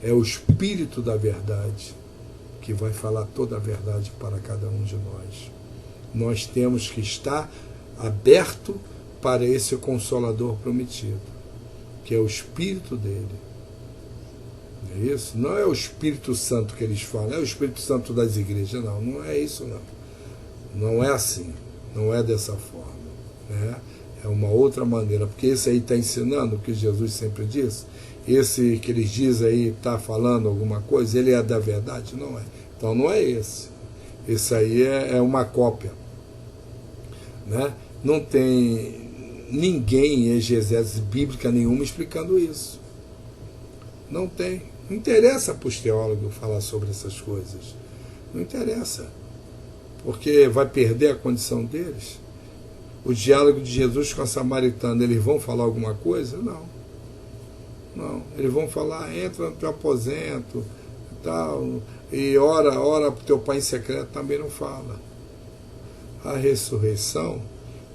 É o Espírito da verdade que vai falar toda a verdade para cada um de nós. Nós temos que estar aberto para esse Consolador prometido, que é o Espírito dele. Não é isso? Não é o Espírito Santo que eles falam, é o Espírito Santo das igrejas, não. Não é isso, não. Não é assim. Não é dessa forma. Né? É uma outra maneira. Porque esse aí está ensinando o que Jesus sempre disse. Esse que eles dizem aí está falando alguma coisa, ele é da verdade? Não é. Então não é esse. Esse aí é uma cópia. Né? Não tem ninguém em exegese bíblica nenhuma explicando isso. Não tem. Não interessa para os teólogos falar sobre essas coisas. Não interessa. Porque vai perder a condição deles. O diálogo de Jesus com a samaritana, eles vão falar alguma coisa? Não. Não. Eles vão falar, entra no teu aposento e tal, e ora para o teu pai em secreto, também não fala. A ressurreição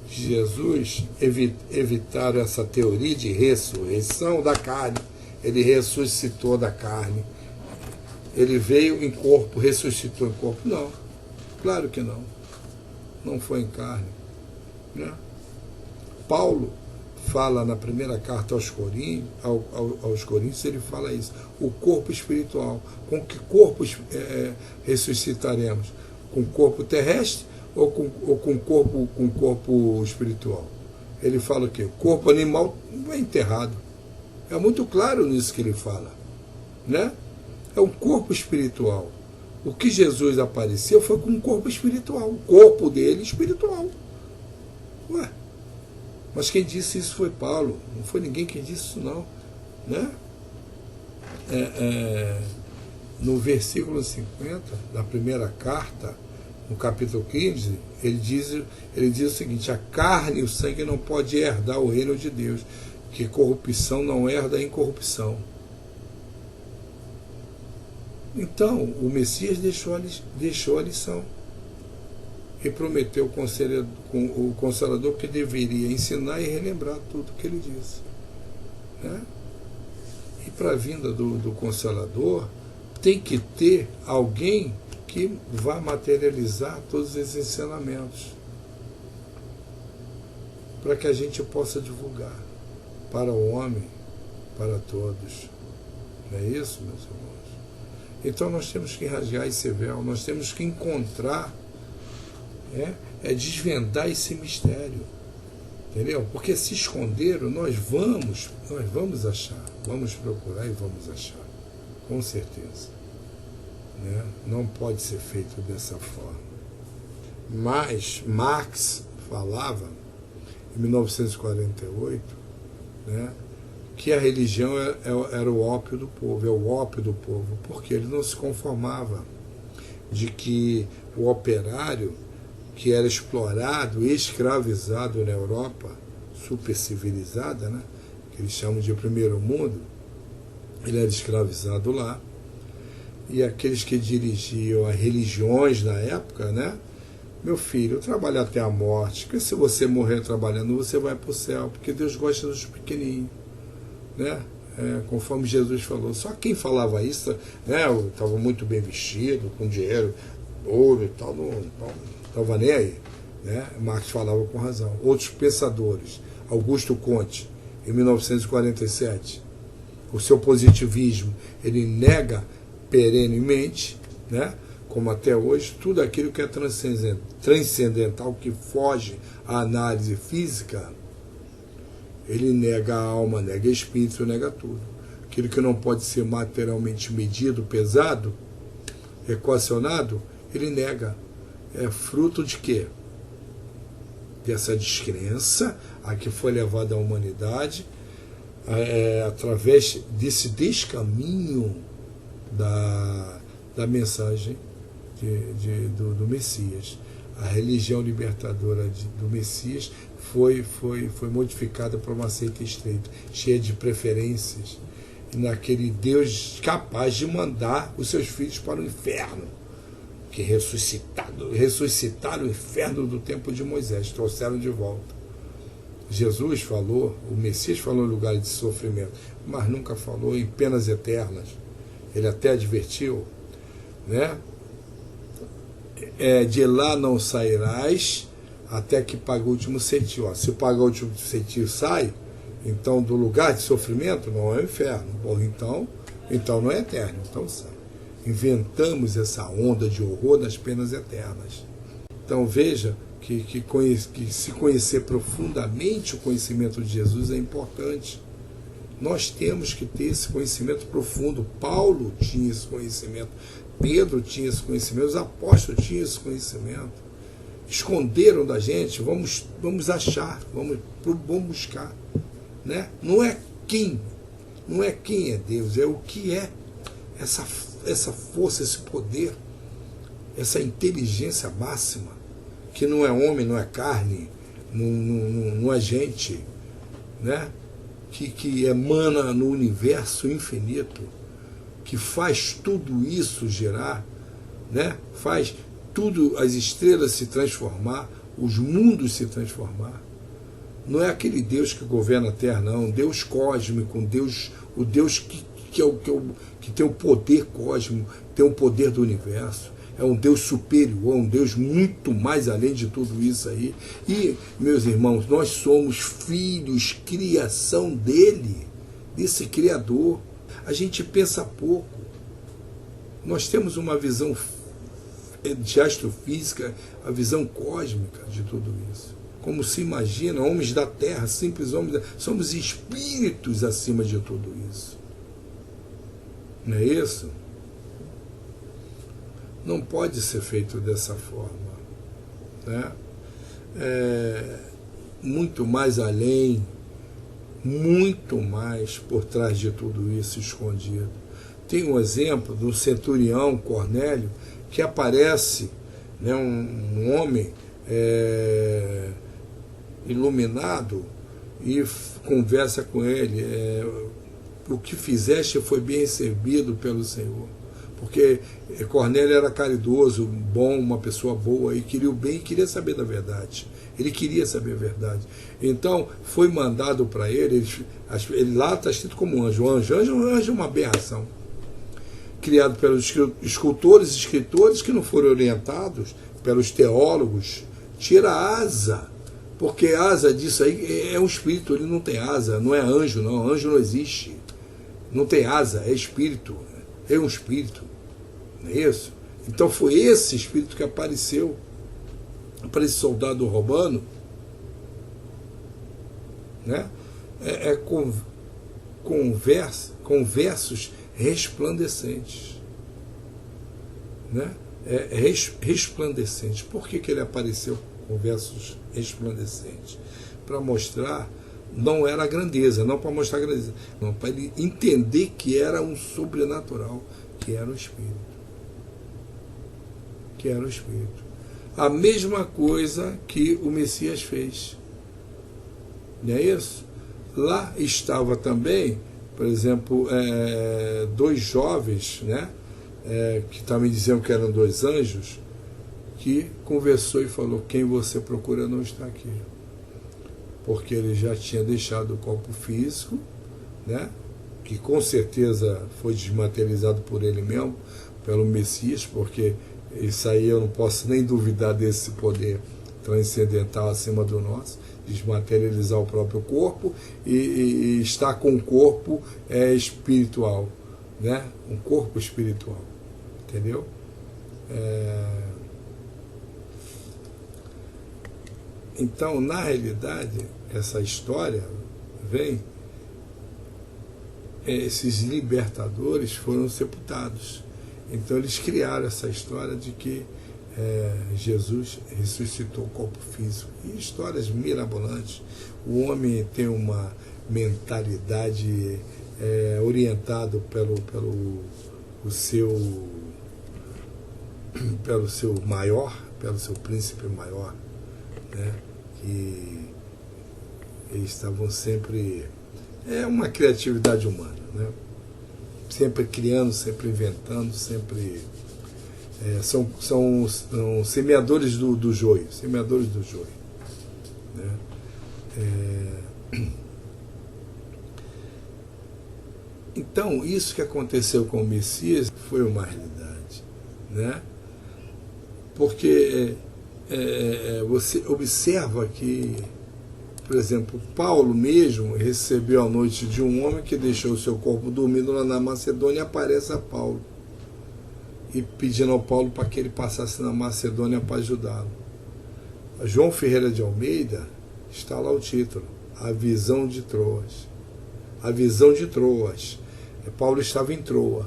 de Jesus evitaram essa teoria de ressurreição da carne. Ele ressuscitou da carne. Ele veio em corpo, ressuscitou em corpo. Não, claro que não. Não foi em carne. Né? Paulo fala na primeira carta aos Coríntios, ele fala isso. O corpo espiritual. Com que corpo ressuscitaremos? Com corpo terrestre ou com corpo espiritual? Ele fala o quê? O corpo animal não é enterrado. É muito claro nisso que ele fala. Né? É um corpo espiritual. O que Jesus apareceu foi com um corpo espiritual. O corpo dele espiritual. Ué, mas quem disse isso foi Paulo. Não foi ninguém quem disse isso, não. Né? No versículo 50 da primeira carta, no capítulo 15, ele diz o seguinte: a carne e o sangue não podem herdar o reino de Deus, que corrupção não herda a incorrupção. Então, o Messias deixou a lição e prometeu o Consolador que deveria ensinar e relembrar tudo o que ele disse. Né? E para a vinda do Consolador, tem que ter alguém que vá materializar todos esses ensinamentos, para que a gente possa divulgar para o homem, para todos. Não é isso, meus irmãos? Então nós temos que rasgar esse véu, nós temos que encontrar, desvendar esse mistério, entendeu? Porque se esconderam, nós vamos achar, vamos procurar e vamos achar, com certeza. Né? Não pode ser feito dessa forma. Mas Marx falava, em 1948, né, que a religião era o ópio do povo, é o ópio do povo, porque ele não se conformava de que o operário, que era explorado e escravizado na Europa, supercivilizada, né, que eles chamam de primeiro mundo, ele era escravizado lá, e aqueles que dirigiam as religiões na época, né, meu filho, trabalha até a morte, porque se você morrer trabalhando, você vai para o céu, porque Deus gosta dos pequenininhos. Né? Conforme Jesus falou, só quem falava isso, né, estava muito bem vestido, com dinheiro, ouro e tal, não estava nem aí. Né? Marx falava com razão. Outros pensadores, Augusto Comte, em 1947, o seu positivismo, ele nega perenemente, né, como até hoje, tudo aquilo que é transcendental, que foge à análise física. Ele nega a alma, nega o espírito, nega tudo. Aquilo que não pode ser materialmente medido, pesado, equacionado, ele nega. É fruto de quê? Dessa descrença a que foi levada a humanidade, através desse descaminho da mensagem do Messias. A religião libertadora do Messias foi modificada por uma seita estreita, cheia de preferências, e naquele Deus capaz de mandar os seus filhos para o inferno, que ressuscitaram o inferno do tempo de Moisés, trouxeram de volta. Jesus falou, o Messias falou em lugares de sofrimento, mas nunca falou em penas eternas. ele até advertiu, né? De lá não sairás até que pague o último centio. Se pagar o último centio sai, então do lugar de sofrimento não é o inferno. Bom, então não é eterno, então sai. Inventamos essa onda de horror nas penas eternas. Então veja que se conhecer profundamente o conhecimento de Jesus é importante. Nós temos que ter esse conhecimento profundo. Paulo tinha esse conhecimento, Pedro tinha esse conhecimento, os apóstolos tinham esse conhecimento. Esconderam da gente, vamos achar, vamos buscar. Né? Não é quem é Deus, é o que é essa força, esse poder, essa inteligência máxima, que não é homem, não é carne, não é gente, né? que emana no universo infinito, que faz tudo isso girar, né? Faz tudo, as estrelas se transformar, os mundos se transformar. Não é aquele Deus que governa a Terra, não. Deus cósmico, o Deus que tem o poder cósmico, tem o poder do universo. É um Deus superior, um Deus muito mais além de tudo isso aí. E, meus irmãos, nós somos filhos, criação dele, desse Criador. A gente pensa pouco. Nós temos uma visão de astrofísica, a visão cósmica de tudo isso. Como se imagina, homens da Terra, simples homens, somos espíritos acima de tudo isso. Não é isso? Não pode ser feito dessa forma. Né? Muito mais além, muito mais por trás de tudo isso escondido. Tem um exemplo do centurião Cornélio, que aparece, né, um homem iluminado e conversa com ele. O que fizeste foi bem recebido pelo Senhor. Porque Cornélio era caridoso, bom, uma pessoa boa, e queria o bem e queria saber da verdade. Ele queria saber a verdade. Então, foi mandado para ele lá está escrito como anjo. Anjo é uma aberração. Criado pelos escultores e escritores que não foram orientados, pelos teólogos. Tira a asa, porque a asa disso aí é um espírito, ele não tem asa, não é anjo, não. Anjo não existe. Não tem asa, é espírito. É um espírito, não é isso? Então foi esse espírito que apareceu para esse soldado romano, né? Com versos resplandecentes, né? Resplandecentes. Por que ele apareceu com versos resplandecentes? Para mostrar, não era a grandeza, não para mostrar a grandeza, não, para ele entender que era um sobrenatural, que era o Espírito. Que era o Espírito. A mesma coisa que o Messias fez. Não é isso? Lá estava também, por exemplo, dois jovens, né, que também diziam que eram dois anjos, que conversou e falou: quem você procura não está aqui. Porque ele já tinha deixado o corpo físico, né, que com certeza foi desmaterializado por ele mesmo, pelo Messias, porque isso aí eu não posso nem duvidar desse poder transcendental acima do nosso, desmaterializar o próprio corpo e estar com o corpo espiritual, né, um corpo espiritual, entendeu? Então, na realidade, essa história vem, esses libertadores foram sepultados. Então eles criaram essa história de que Jesus ressuscitou o corpo físico. E histórias mirabolantes. O homem tem uma mentalidade orientado pelo seu maior, pelo seu príncipe maior, né? Que eles estavam sempre... É uma criatividade humana, né? Sempre criando, sempre inventando, sempre... são semeadores do joio, semeadores do joio, né? Então, isso que aconteceu com o Messias foi uma realidade, né? Porque você observa que, por exemplo, Paulo mesmo recebeu a noite de um homem que deixou o seu corpo dormindo lá na Macedônia, e aparece a Paulo, e pedindo ao Paulo para que ele passasse na Macedônia para ajudá-lo. João Ferreira de Almeida, está lá o título, A Visão de Troas. A Visão de Troas. Paulo estava em Troa,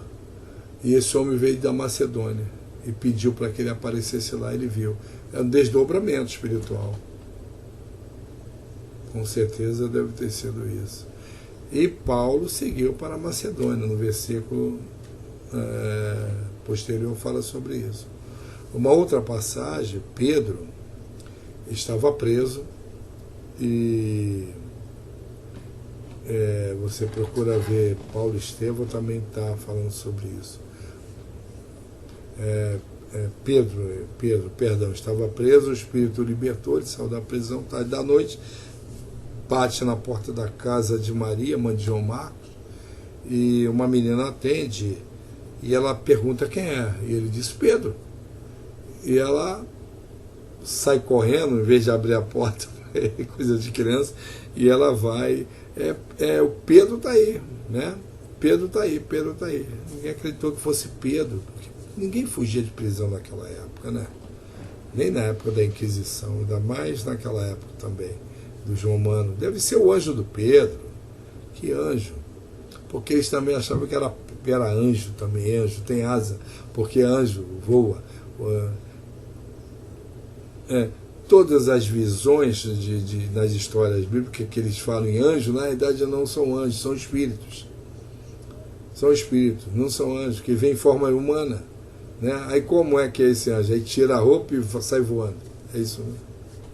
e esse homem veio da Macedônia, e pediu para que ele aparecesse lá, ele viu. É um desdobramento espiritual. Com certeza deve ter sido isso. E Paulo seguiu para a Macedônia, no versículo posterior fala sobre isso. Uma outra passagem, Pedro estava preso, e você procura ver, Paulo Estevão também está falando sobre isso. Pedro, estava preso, o Espírito o libertou, ele saiu da prisão tarde da noite, bate na porta da casa de Maria, mãe de João Marcos, e uma menina atende, e ela pergunta quem é, e ele diz Pedro, e ela sai correndo, em vez de abrir a porta, coisa de criança, e ela vai, o Pedro está aí, né? Pedro está aí. Ninguém acreditou que fosse Pedro, porque ninguém fugia de prisão naquela época, né? Nem na época da Inquisição, ainda mais naquela época também, do João Mano. Deve ser o anjo do Pedro. Que anjo? Porque eles também achavam que era anjo também, anjo tem asa, porque anjo voa. Todas as visões das histórias bíblicas que eles falam em anjo, na verdade não são anjos, são espíritos. São espíritos, não são anjos, que vêm em forma humana, né? Aí como é que é esse anjo? Aí tira a roupa e sai voando. É isso, né?